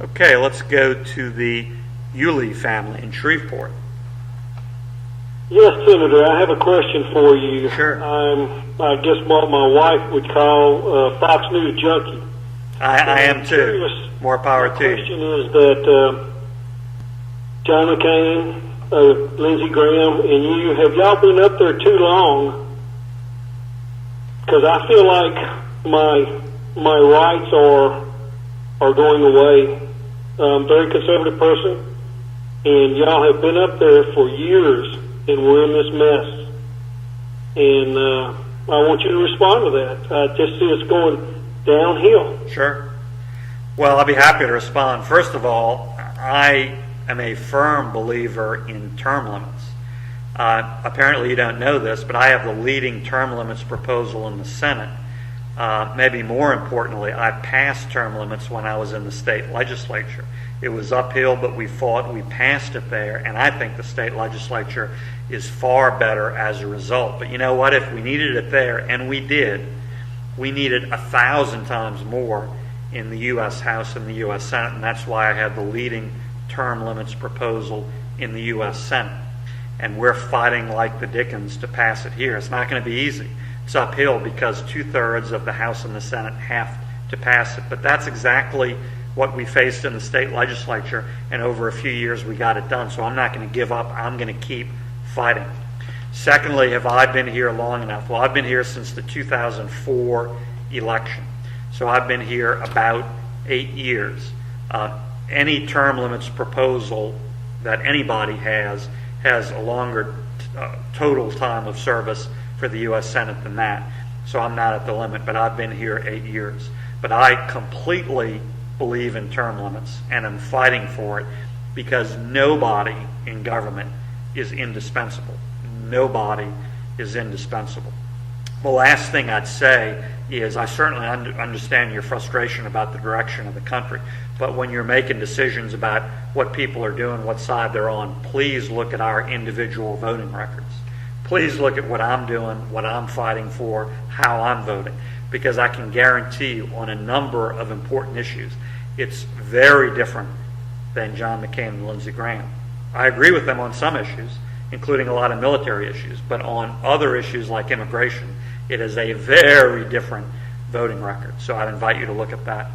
Okay, let's go to the Yulee family in Shreveport. Yes, Senator, I have a question for you. Sure. I guess what my wife would call Fox News junkie. I am too. Curious, More power my to you. question is that John McCain, Lindsey Graham, and you, have y'all been up there too long? Because I feel like my rights are going away. I'm a very conservative person, and y'all have been up there for years, and we're in this mess. And I want you to respond to that. I just see it's going downhill. Sure. Well, I'll be happy to respond. First of all, I am a firm believer in term limits. Apparently you don't know this, but I have the leading term limits proposal in the Senate. Maybe more importantly, I passed term limits when I was in the state legislature. It was uphill, but we fought, we passed it there, and I think the state legislature is far better as a result. But you know what? If we needed it there, and we did, we needed 1,000 times more in the U.S. House and the U.S. Senate, and that's why I had the leading term limits proposal in the U.S. Senate. And we're fighting like the dickens to pass it here. It's not going to be easy. It's uphill because 2/3 of the House and the Senate have to pass it. But that's exactly what we faced in the state legislature, and over a few years we got it done. So I'm not going to give up. I'm going to keep fighting. Secondly, have I been here long enough? Well, I've been here since the 2004 election. So I've been here about 8 years. Any term limits proposal that anybody has a longer total time of service for the U.S. Senate than that. So I'm not at the limit, but I've been here 8 years. But I completely believe in term limits, and I'm fighting for it because nobody in government is indispensable. Nobody is indispensable. The last thing I'd say is I certainly understand your frustration about the direction of the country, but when you're making decisions about what people are doing, what side they're on, please look at our individual voting records. Please look at what I'm doing, what I'm fighting for, how I'm voting, because I can guarantee you on a number of important issues, it's very different than John McCain and Lindsey Graham. I agree with them on some issues, including a lot of military issues, but on other issues like immigration, it is a very different voting record. So I'd invite you to look at that.